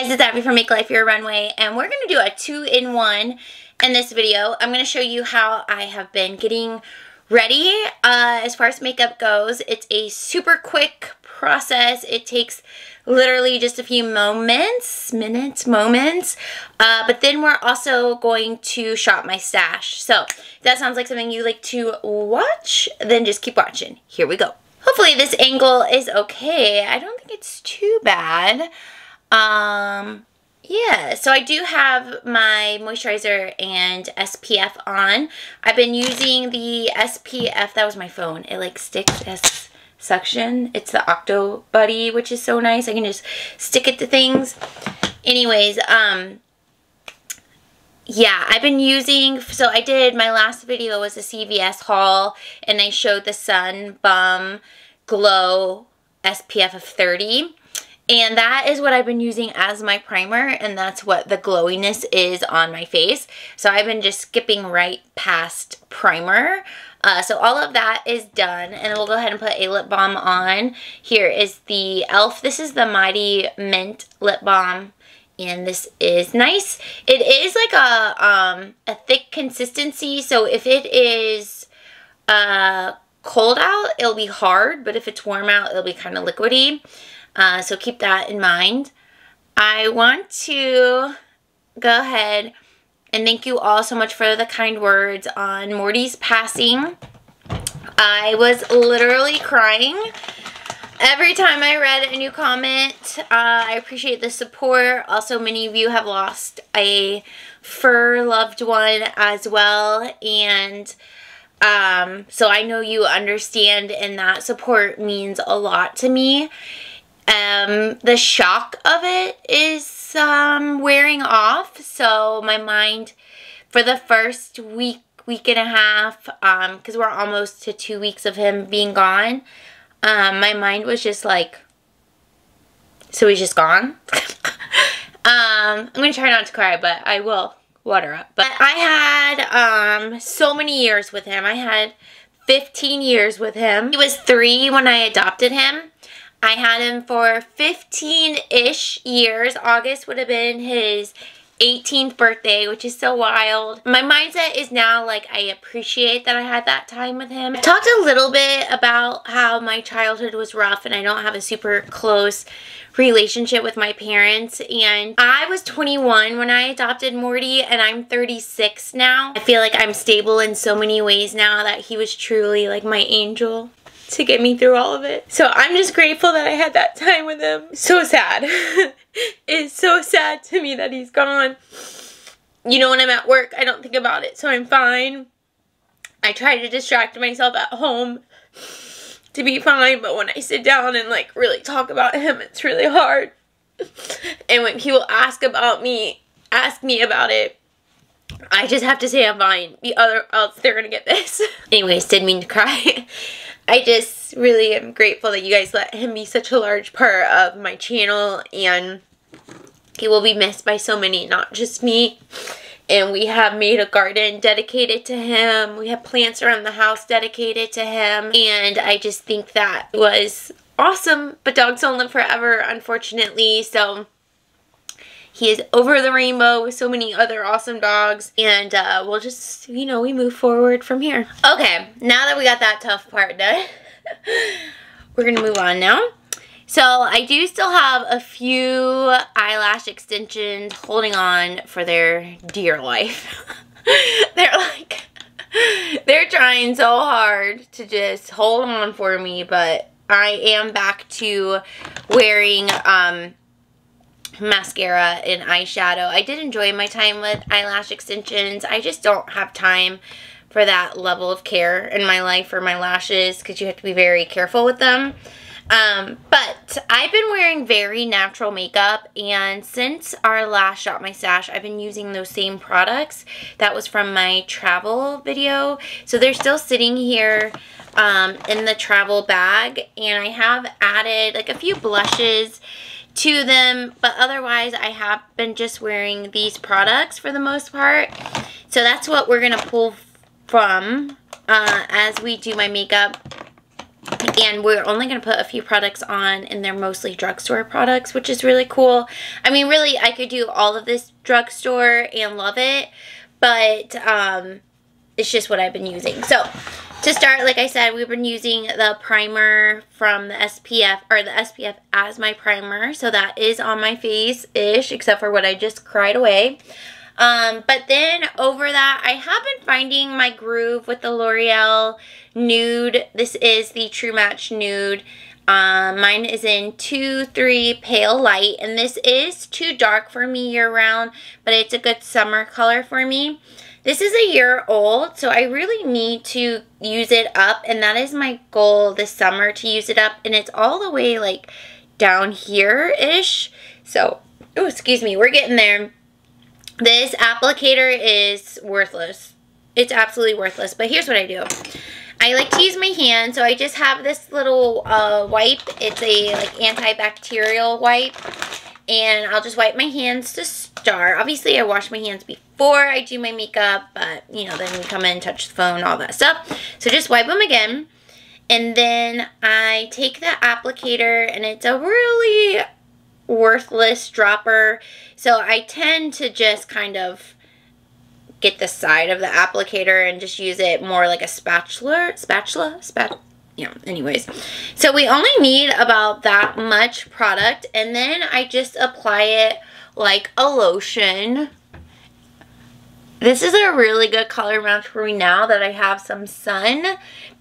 Guys, it's Abby from Make Life Your Runway, and we're going to do a 2-in-1 in this video. I'm going to show you how I have been getting ready as far as makeup goes. It's a super quick process. It takes literally just a few moments, but then we're also going to shop my stash. So if that sounds like something you like to watch, then just keep watching. Here we go. Hopefully this angle is okay. I don't think it's too bad. Yeah, so I do have my moisturizer and SPF on. I've been using the SPF, that was my phone. It like sticks as suction. It's the Octo Buddy, which is so nice. I can just stick it to things. Anyways, yeah, I've been using, so I did, my last video was a CVS haul, and I showed the Sun Bum Glow SPF of 30. And that is what I've been using as my primer, and that's what the glowiness is on my face. So I've been just skipping right past primer. So all of that is done, and we'll go ahead and put a lip balm on. Here is the e.l.f. This is the Mighty Mint Lip Balm, and this is nice. It is like a thick consistency, so if it is cold out, it'll be hard, but if it's warm out, it'll be kind of liquidy. So keep that in mind. I want to go ahead and thank you all so much for the kind words on Morty's passing. I was literally crying every time I read a new comment. I appreciate the support. Also, many of you have lost a fur loved one as well, and so I know you understand, and that support means a lot to me. The shock of it is wearing off, so my mind for the first week and a half, because we're almost to 2 weeks of him being gone, my mind was just like, so he's just gone? I'm gonna try not to cry, but I will water up. But I had so many years with him. I had 15 years with him. He was 3 when I adopted him. I had him for 15-ish years. August would have been his 18th birthday, which is so wild. My mindset is now like, I appreciate that I had that time with him. I talked a little bit about how my childhood was rough and I don't have a super close relationship with my parents, and I was 21 when I adopted Morty, and I'm 36 now. I feel like I'm stable in so many ways now that he was truly like my angel to get me through all of it. So I'm just grateful that I had that time with him. So sad. It's so sad to me that he's gone. You know, when I'm at work, I don't think about it, so I'm fine. I try to distract myself at home to be fine, but when I sit down and like really talk about him, it's really hard. And when people ask me about it, I just have to say I'm fine. Else they're gonna get this. Anyways, didn't mean to cry. I just really am grateful that you guys let him be such a large part of my channel, and he will be missed by so many, not just me. And we have made a garden dedicated to him. We have plants around the house dedicated to him, and I just think that was awesome. But dogs don't live forever, unfortunately, so he is over the rainbow with so many other awesome dogs, and we'll just, you know, we move forward from here. Okay, now that we got that tough part done, we're gonna move on now. So I do still have a few eyelash extensions holding on for their dear life. They're trying so hard to just hold on for me, but I am back to wearing mascara and eyeshadow. I did enjoy my time with eyelash extensions. I just don't have time for that level of care in my life for my lashes, because you have to be very careful with them. But I've been wearing very natural makeup, and since our last Shop My Stash, I've been using those same products. That was from my travel video. So they're still sitting here in the travel bag, and I have added like a few blushes to them, but otherwise I have been just wearing these products for the most part. So that's what we're gonna pull from as we do my makeup. And we're only going to put a few products on, and they're mostly drugstore products, which is really cool. I mean, really, I could do all of this drugstore and love it, but it's just what I've been using. So, to start, like I said, we've been using the primer from the SPF, or the SPF as my primer. So, that is on my face-ish, except for what I just cried away. But then over that, I have been finding my groove with the L'Oreal Nude. This is the True Match Nude. Mine is in 2-3 Pale Light, and this is too dark for me year-round, but it's a good summer color for me. This is a year old, so I really need to use it up, and that is my goal this summer, to use it up, and it's all the way, like, down here-ish. So, oh, excuse me, we're getting there. This applicator is worthless. It's absolutely worthless, but here's what I do. I like to use my hand, so I just have this little wipe. It's a like antibacterial wipe, and I'll just wipe my hands to start. Obviously, I wash my hands before I do my makeup, but, you know, then we come in, touch the phone, all that stuff. So just wipe them again, and then I take the applicator, and it's a really worthless dropper, so I tend to just kind of get the side of the applicator and just use it more like a spatula, you know, anyways. So we only need about that much product, and then I just apply it like a lotion. This is a really good color match for me now that I have some sun,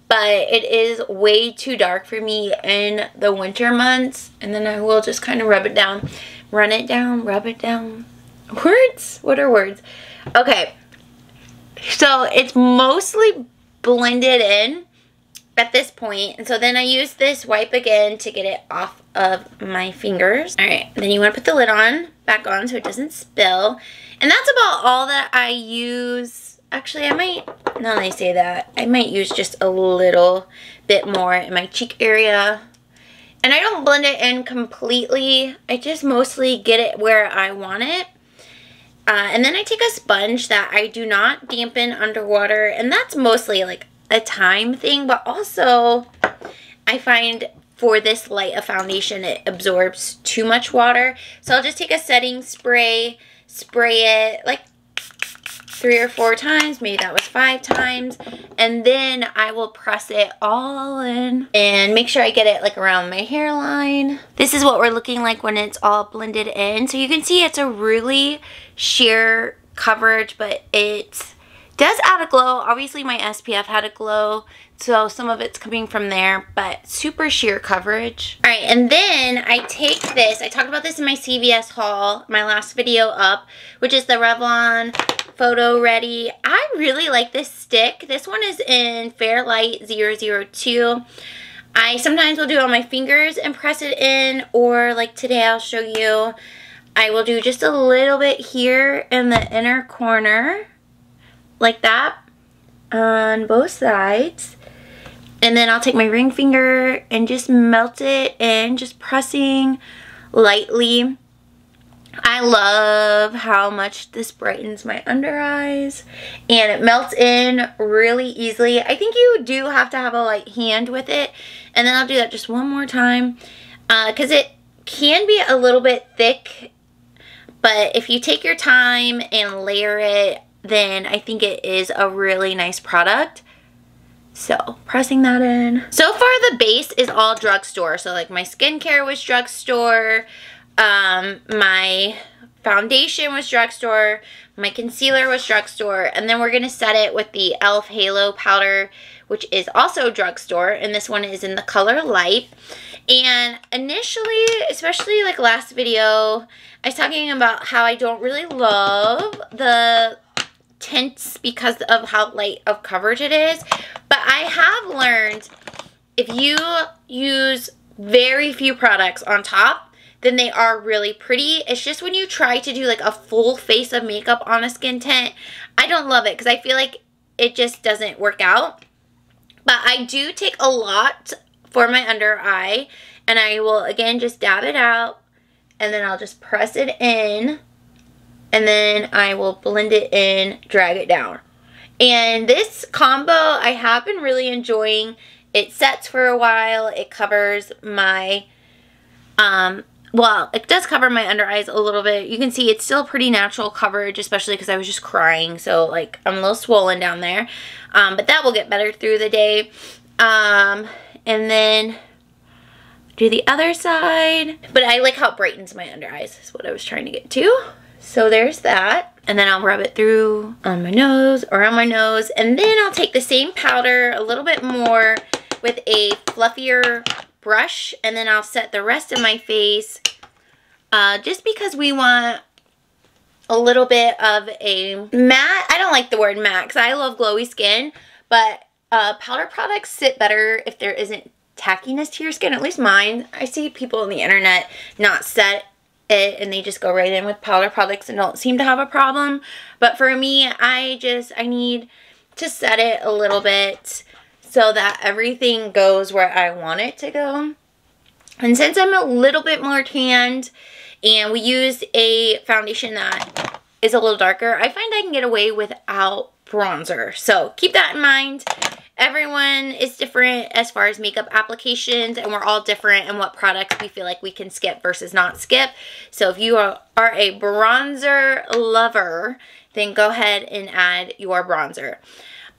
but it is way too dark for me in the winter months. And then I will just kind of rub it down, run it down, rub it down. Words? What are words? Okay. So it's mostly blended in at this point. And so then I use this wipe again to get it off of my fingers. All right. Then you want to put the lid on, back on, so it doesn't spill. And that's about all that I use. Actually, I might, now that I say that, I might use just a little bit more in my cheek area. And I don't blend it in completely. I just mostly get it where I want it. And then I take a sponge that I do not dampen underwater. And that's mostly like a time thing. But also, I find for this light of foundation, it absorbs too much water. So I'll just take a setting spray, spray it like 3 or 4 times, maybe that was 5 times, and then I will press it all in and make sure I get it like around my hairline. This is what we're looking like when it's all blended in. So you can see it's a really sheer coverage, but it does add a glow. Obviously my SPF had a glow, so some of it's coming from there, but super sheer coverage. All right, and then I take this, I talked about this in my CVS haul, my last video up, which is the Revlon Photo Ready. I really like this stick. This one is in Fairlight 002. I sometimes will do it on my fingers and press it in, or like today I'll show you, I will do just a little bit here in the inner corner, like that, on both sides. And then I'll take my ring finger and just melt it in, just pressing lightly. I love how much this brightens my under eyes, and it melts in really easily. I think you do have to have a light hand with it, and then I'll do that just one more time because it can be a little bit thick, but if you take your time and layer it, then I think it is a really nice product. So, pressing that in. So far, the base is all drugstore. So, like, my skincare was drugstore. My foundation was drugstore. My concealer was drugstore. And then we're going to set it with the e.l.f. Halo Powder, which is also drugstore. And this one is in the color Light. And initially, especially, like, last video, I was talking about how I don't really love the tints because of how light of coverage it is, but I have learned if you use very few products on top, then they are really pretty. It's just when you try to do like a full face of makeup on a skin tint, I don't love it because I feel like it just doesn't work out. But I do take a lot for my under eye, and I will again just dab it out, and then I'll just press it in, and then I will blend it in, drag it down. And this combo I have been really enjoying. it sets for a while. It covers my, well, it does cover my under eyes a little bit. You can see it's still pretty natural coverage, especially because I was just crying. So, like, I'm a little swollen down there. But that will get better through the day. And then do the other side. But I like how it brightens my under eyes is what I was trying to get to. So there's that. And then I'll rub it through on my nose, around my nose. And then I'll take the same powder, a little bit more, with a fluffier brush, and then I'll set the rest of my face just because we want a little bit of a matte. I don't like the word matte because I love glowy skin, but powder products sit better if there isn't tackiness to your skin, at least mine. I see people on the internet not set it and they just go right in with powder products and don't seem to have a problem, but for me, I need to set it a little bit so that everything goes where I want it to go. And since I'm a little bit more tanned and we used a foundation that is a little darker, I find I can get away without bronzer. So keep that in mind. Everyone is different as far as makeup applications, and we're all different in what products we feel like we can skip versus not skip. So if you are a bronzer lover, then go ahead and add your bronzer.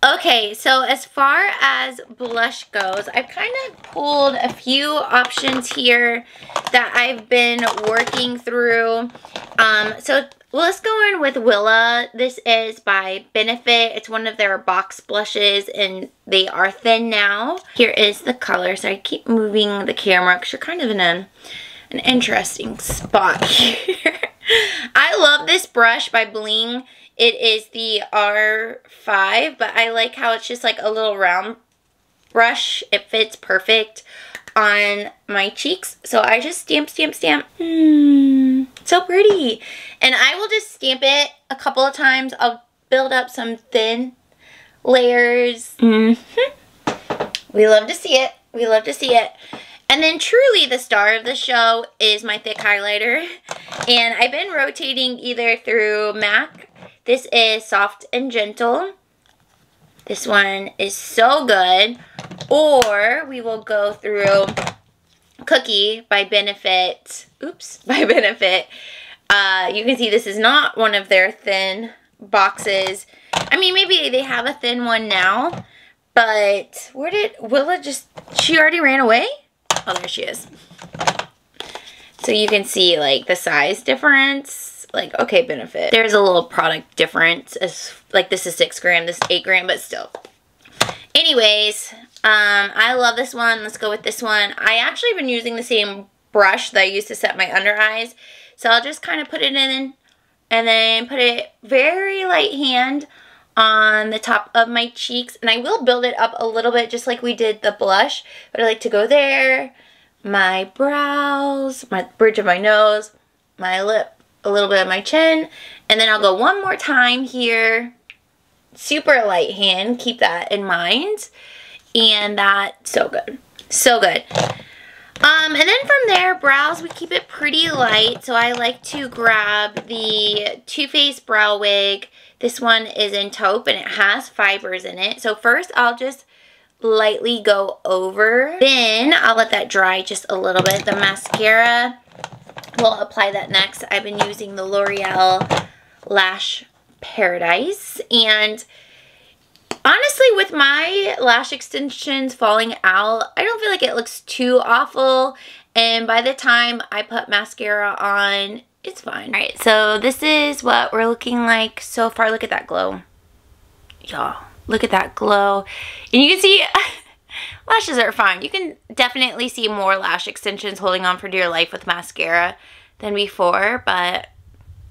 Okay, so as far as blush goes, I've kind of pulled a few options here that I've been working through. So let's go in with Willa. This is by Benefit. It's one of their box blushes, and they are thin now. Here is the color. So I keep moving the camera because you're kind of in an interesting spot here. I love this brush by Bling. It is the R5, but I like how it's just like a little round brush. It fits perfect on my cheeks. So I just stamp, stamp, stamp. So pretty. And I will just stamp it a couple of times. I'll build up some thin layers. We love to see it. We love to see it. And then truly the star of the show is my thick highlighter. And I've been rotating either through MAC. This is Soft and Gentle. This one is so good. Or we will go through Cookie by Benefit. Oops, by Benefit. You can see this is not one of their thin boxes. I mean, maybe they have a thin one now. But where did Willa just... She already ran away? Oh, there she is. So you can see, like, the size difference. Like, okay, Benefit. There's a little product difference. As like, this is 6 gram, this is 8 gram, but still. Anyways, I love this one. Let's go with this one. I actually have been using the same brush that I used to set my under eyes. So I'll just kind of put it in and then put it very light hand on the top of my cheeks. And I will build it up a little bit just like we did the blush. But I like to go there, my brows, my bridge of my nose, my lip, a little bit of my chin, and then I'll go one more time here. Super light hand, keep that in mind. And that's so good. So good. And then from there, brows, we keep it pretty light. So I like to grab the Too Faced Brow Wig. This one is in taupe and it has fibers in it. So first I'll just lightly go over. Then I'll let that dry just a little bit. The mascara, we'll apply that next. I've been using the L'Oreal Lash Paradise, and honestly with my lash extensions falling out, I don't feel like it looks too awful, and by the time I put mascara on, it's fine. Alright, so this is what we're looking like so far. Look at that glow. Y'all, look at that glow. And you can see lashes are fine. You can definitely see more lash extensions holding on for dear life with mascara than before, but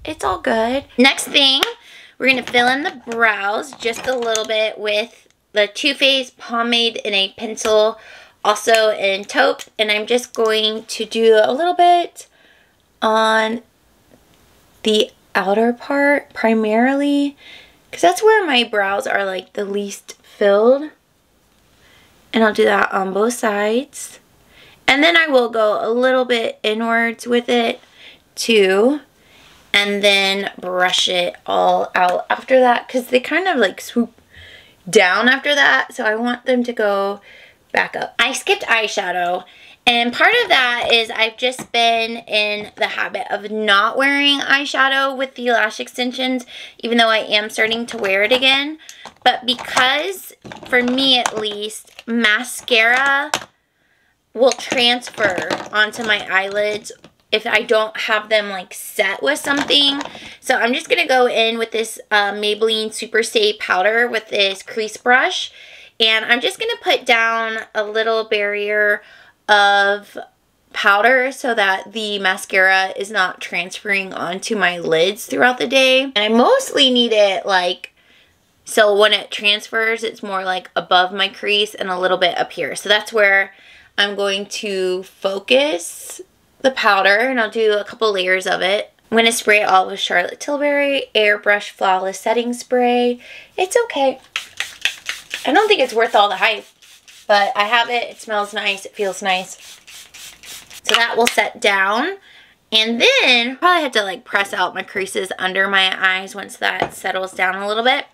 it's all good. Next thing, we're going to fill in the brows just a little bit with the Too Faced Pomade in a Pencil, also in taupe. And I'm just going to do a little bit on the outer part primarily, because that's where my brows are like the least filled. And I'll do that on both sides. And then I will go a little bit inwards with it too. And then brush it all out after that, because they kind of like swoop down after that. So I want them to go back up. I skipped eyeshadow. And part of that is I've just been in the habit of not wearing eyeshadow with the lash extensions, even though I am starting to wear it again. But because, for me at least, mascara will transfer onto my eyelids if I don't have them like set with something. So I'm just going to go in with this Maybelline Super Stay powder with this crease brush. And I'm just going to put down a little barrier of powder so that the mascara is not transferring onto my lids throughout the day. And I mostly need it like, so when it transfers, it's more like above my crease and a little bit up here. So that's where I'm going to focus the powder, and I'll do a couple layers of it. I'm going to spray it all with Charlotte Tilbury Airbrush Flawless Setting Spray. It's okay. I don't think it's worth all the hype, but I have it. It smells nice. It feels nice. So that will set down. And then probably have to like press out my creases under my eyes once that settles down a little bit.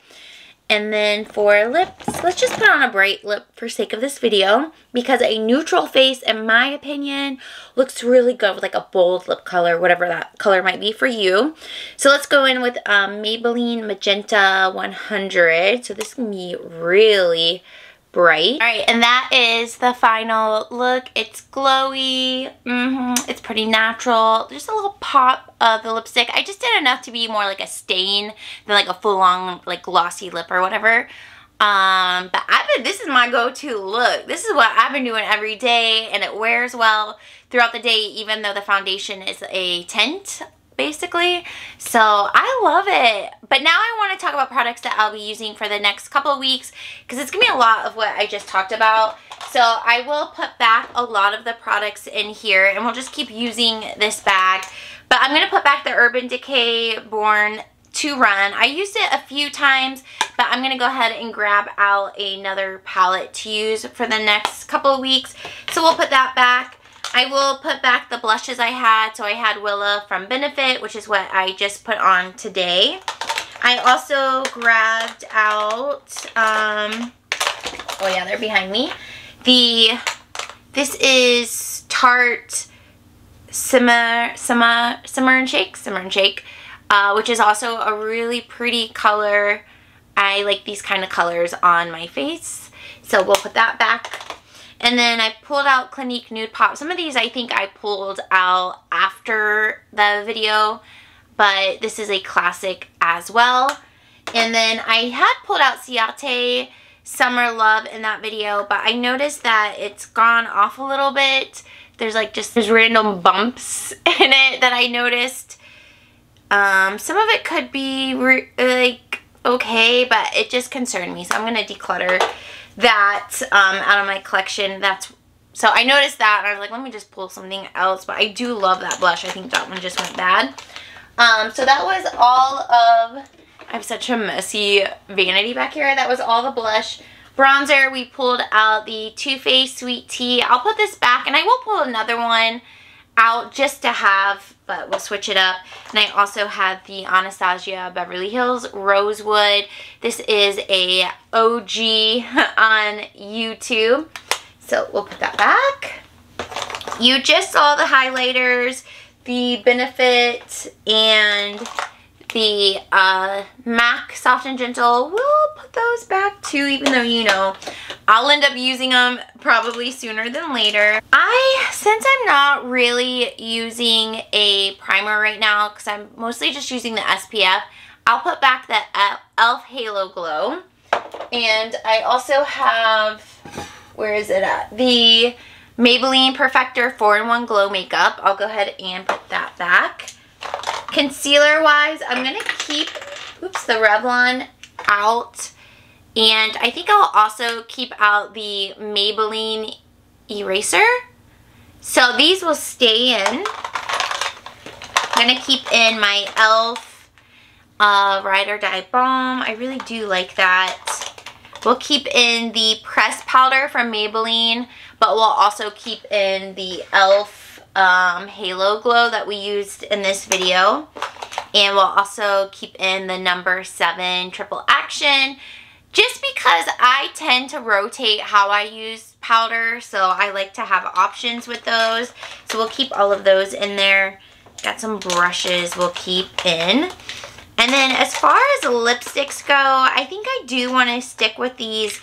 And then for lips, let's just put on a bright lip for sake of this video, because a neutral face, in my opinion, looks really good with like a bold lip color, whatever that color might be for you. So let's go in with Maybelline Magenta 100. So this can be really bright. All right, and that is the final look. It's glowy. It's pretty natural. Just a little pop of the lipstick. I just did enough to be more like a stain than like a full-on like glossy lip or whatever. But this is my go-to look. This is what I've been doing every day, and it wears well throughout the day, even though the foundation is a tint, basically. So I love it. But now I want to talk about products that I'll be using for the next couple of weeks, because it's gonna be a lot of what I just talked about. So I will put back a lot of the products in here, and we'll just keep using this bag. But I'm gonna put back the Urban Decay Born to Run. I used it a few times, but I'm gonna go ahead and grab out another palette to use for the next couple of weeks. So we'll put that back. I will put back the blushes I had. So I had Willa from Benefit, which is what I just put on today. I also grabbed out, oh yeah, they're behind me. This is Tarte Simmer and Shake, which is also a really pretty color. I like these kind of colors on my face. So we'll put that back. And then I pulled out Clinique Nude Pop. Some of these I think I pulled out after the video, but this is a classic as well. And then I had pulled out Ciate Summer Love in that video, but I noticed that it's gone off a little bit. There's like just there's random bumps in it that I noticed. Some of it could be like okay, but it just concerned me. So I'm going to declutter that out of my collection. So I noticed that and I was like, let me just pull something else. But I do love that blush. I think that one just went bad. So that was all of, I have such a messy vanity back here. That was all the blush. Bronzer, we pulled out the Too Faced Sweet Tea. I'll put this back, and I will pull another one out just to have, but we'll switch it up. And I also had the Anastasia Beverly Hills Rosewood. This is a OG on YouTube. So we'll put that back. You just saw the highlighters, the Benefit, and the MAC Soft and Gentle. We'll put those back too, even though, you know, I'll end up using them probably sooner than later. Since I'm not really using a primer right now, because I'm mostly just using the SPF, I'll put back the e.l.f. Halo Glow. And I also have, where is it at? The Maybelline Perfector 4-in-1 Glow Makeup. I'll go ahead and put that back. Concealer wise, I'm going to keep, the Revlon out. And I think I'll also keep out the Maybelline Eraser. So these will stay in. I'm going to keep in my e.l.f. Ride or Die Balm. I really do like that. We'll keep in the pressed powder from Maybelline, but we'll also keep in the e.l.f. Halo Glow that we used in this video. And we'll also keep in the No. 7 Triple Action. just because I tend to rotate how I use powder, so I like to have options with those. So we'll keep all of those in there. Got some brushes we'll keep in. And then as far as lipsticks go, I think I do want to stick with these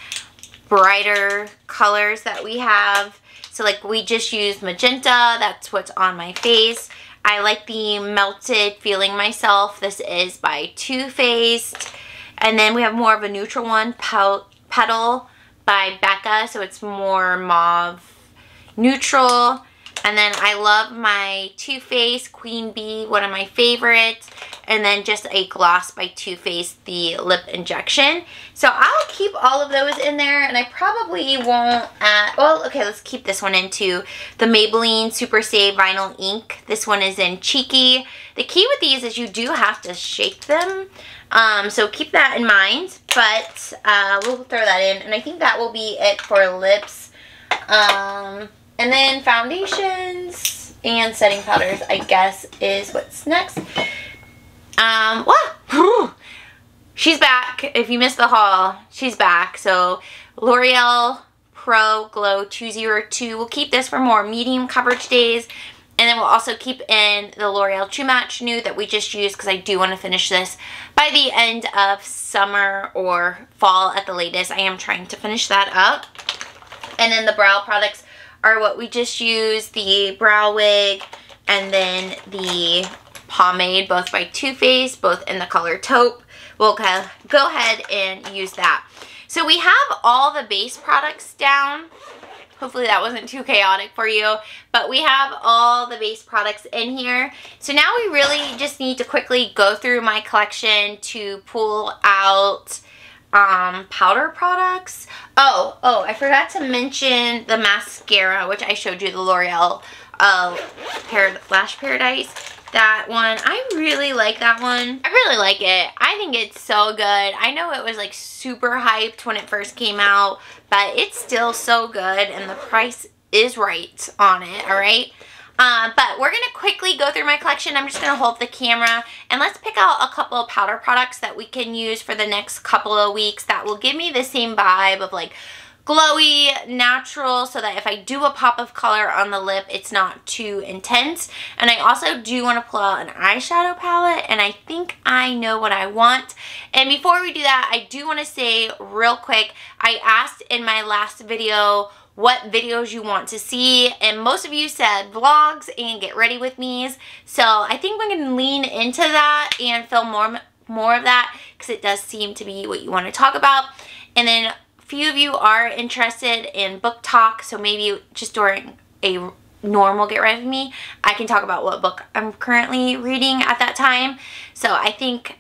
brighter colors that we have. So like we just used magenta, that's what's on my face. I like the Melted Feeling Myself. This is by Too Faced. And then we have more of a neutral one, Petal by Becca. So it's more mauve neutral. And then I love my Too Faced Queen Bee, one of my favorites. And then just a gloss by Too Faced, the lip injection. So I'll keep all of those in there, and I probably won't add, well, okay, let's keep this one in too. The Maybelline Super Stay Vinyl Ink. This one is in Cheeky. The key with these is you do have to shake them. So keep that in mind, but we'll throw that in. And I think that will be it for lips. And then foundations and setting powders, I guess, is what's next. She's back. If you missed the haul, she's back. So L'Oreal Pro Glow 202. We'll keep this for more medium coverage days. And then we'll also keep in the L'Oreal True Match Nude that we just used because I do want to finish this by the end of summer or fall at the latest. I am trying to finish that up. And then the brow products are what we just used, the brow wig and then the pomade, both by Too Faced, both in the color taupe. We'll go ahead and use that. So we have all the base products down. Hopefully that wasn't too chaotic for you, but we have all the base products in here. So now we really just need to quickly go through my collection to pull out powder products. Oh, I forgot to mention the mascara, which I showed you, the L'Oreal Lash Paradise. That one, I really like that one. I really like it. I think it's so good. I know it was like super hyped when it first came out, but it's still so good and the price is right on it, all right? But we're gonna quickly go through my collection. I'm just gonna hold the camera and let's pick out a couple of powder products that we can use for the next couple of weeks that will give me the same vibe of like glowy, natural, so that if I do a pop of color on the lip, it's not too intense. And I also do want to pull out an eyeshadow palette, and I think I know what I want. And before we do that, I do want to say real quick, I asked in my last video what videos you want to see, and most of you said vlogs and get ready with me's. So I think we're going to lean into that and film more of that because it does seem to be what you want to talk about. And then few of you are interested in book talk, so maybe just during a normal get ready with me, I can talk about what book I'm currently reading at that time. So I think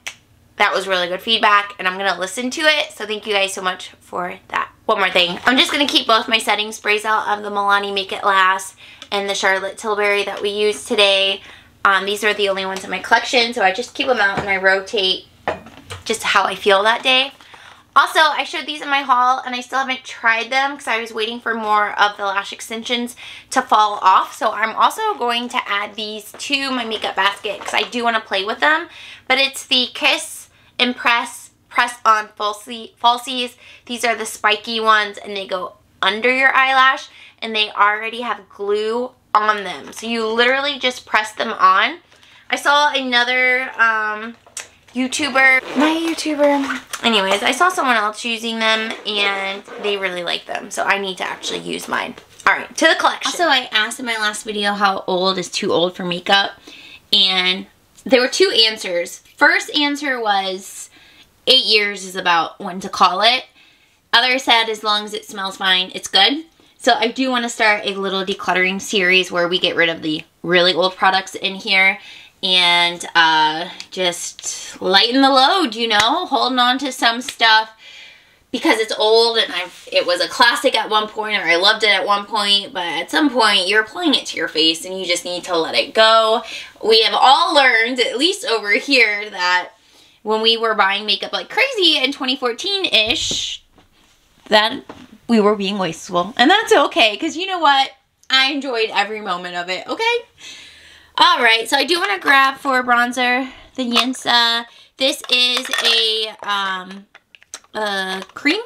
that was really good feedback and I'm gonna listen to it. So thank you guys so much for that. One more thing, I'm just gonna keep both my setting sprays out of the Milani Make It Last and the Charlotte Tilbury that we used today. These are the only ones in my collection, so I just keep them out and I rotate just how I feel that day. Also, I showed these in my haul and I still haven't tried them because I was waiting for more of the lash extensions to fall off. So I'm also going to add these to my makeup basket because I do want to play with them. But it's the Kiss Impress Press-On Falsies. These are the spiky ones and they go under your eyelash and they already have glue on them. So you literally just press them on. I saw another anyways, I saw someone else using them and they really like them, so I need to actually use mine. Alright, to the collection. Also, I asked in my last video how old is too old for makeup, and there were two answers. First answer was 8 years is about when to call it. Other said as long as it smells fine, it's good. So I do want to start a little decluttering series where we get rid of the really old products in here and just lighten the load, you know, holding on to some stuff because it's old and it was a classic at one point, or I loved it at one point, but at some point you're applying it to your face and you just need to let it go. We have all learned, at least over here, that when we were buying makeup like crazy in 2014-ish, that we were being wasteful, and that's okay because you know what? I enjoyed every moment of it, okay? Alright, so I do want to grab for bronzer the Yinsa. This is a cream.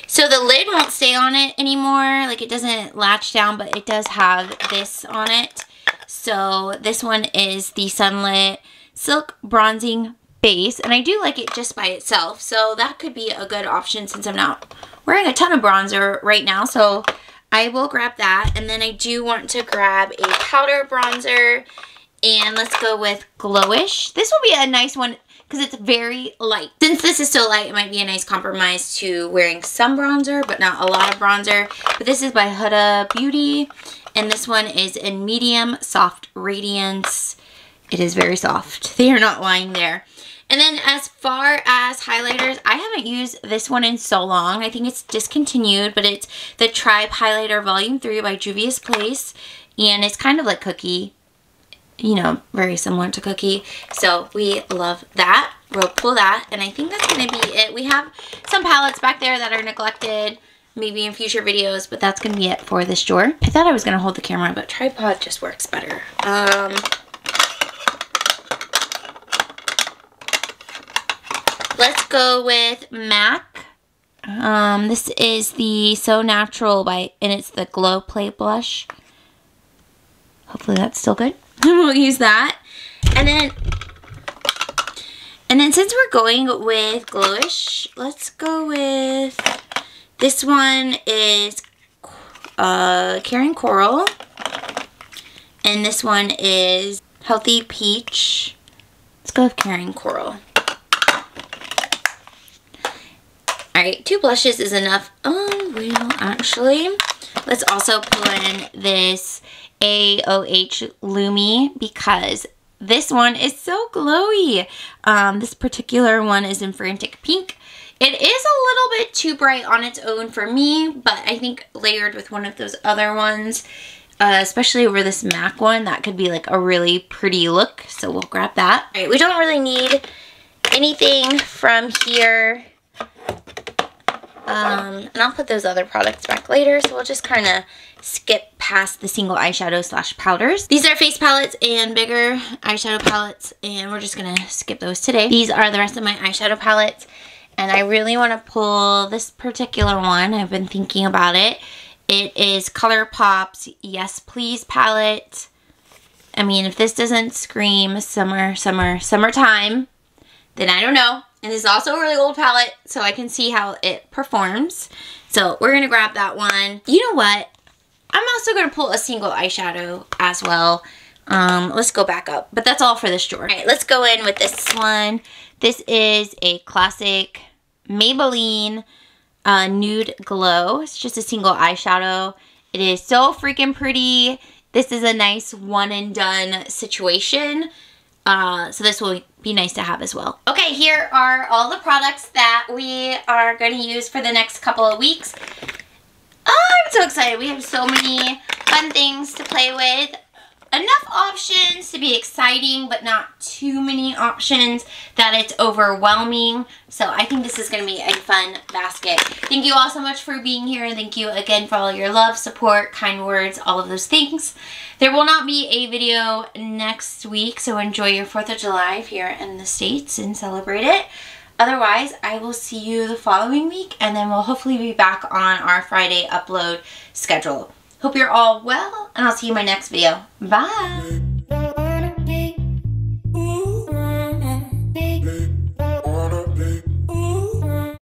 So the lid won't stay on it anymore. Like, it doesn't latch down, but it does have this on it. So this one is the Sunlit Silk Bronzing Base. And I do like it just by itself. So that could be a good option since I'm not wearing a ton of bronzer right now. So I will grab that. And then I do want to grab a powder bronzer. And let's go with Glowish. This will be a nice one because it's very light. Since this is so light, it might be a nice compromise to wearing some bronzer, but not a lot of bronzer. But this is by Huda Beauty, and this one is in Medium Soft Radiance. It is very soft. They are not lying there. And then as far as highlighters, I haven't used this one in so long. I think it's discontinued, but it's the Tribe Highlighter Volume 3 by Juvia's Place, and it's kind of like Cookie. You know, very similar to Cookie. So we love that. We'll pull that. And I think that's going to be it. We have some palettes back there that are neglected. Maybe in future videos. But that's going to be it for this drawer. I thought I was going to hold the camera, but tripod just works better. Let's go with MAC. This is the So Natural and it's the Glow Play Blush. Hopefully that's still good. We'll use that. And then since we're going with Glowish, let's go with this one is Caring Coral. And this one is Healthy Peach. Let's go with Caring Coral. Alright, 2 blushes is enough. Oh, well, actually, let's also pull in this AOH Lumi because this one is so glowy. This particular one is in Frantic Pink. It is a little bit too bright on its own for me, but I think layered with one of those other ones, especially over this MAC one, that could be like a really pretty look. So we'll grab that. All right, we don't really need anything from here. And I'll put those other products back later, so we'll just kind of skip past the single eyeshadow slash powders. These are face palettes and bigger eyeshadow palettes, and we're just going to skip those today. These are the rest of my eyeshadow palettes, and I really want to pull this particular one. I've been thinking about it. It is ColourPop's Yes Please palette. I mean, if this doesn't scream summertime, then I don't know. And this is also a really old palette, so I can see how it performs. So we're going to grab that one. You know what? I'm also going to pull a single eyeshadow as well. Let's go back up. But that's all for this drawer. All right, let's go in with this one. This is a classic Maybelline Nude Glow. It's just a single eyeshadow. It is so freaking pretty. This is a nice one and done situation. So this will be nice to have as well. Okay, here are all the products that we are going to use for the next couple of weeks. Oh, I'm so excited. We have so many fun things to play with. Enough options to be exciting, but not too many options that it's overwhelming. So I think this is going to be a fun basket. Thank you all so much for being here. Thank you again for all your love, support, kind words, all of those things. There will not be a video next week, so enjoy your 4th of July if you're in the States and celebrate it. Otherwise, I will see you the following week, and then we'll hopefully be back on our Friday upload schedule. Hope you're all well, and I'll see you in my next video. Bye!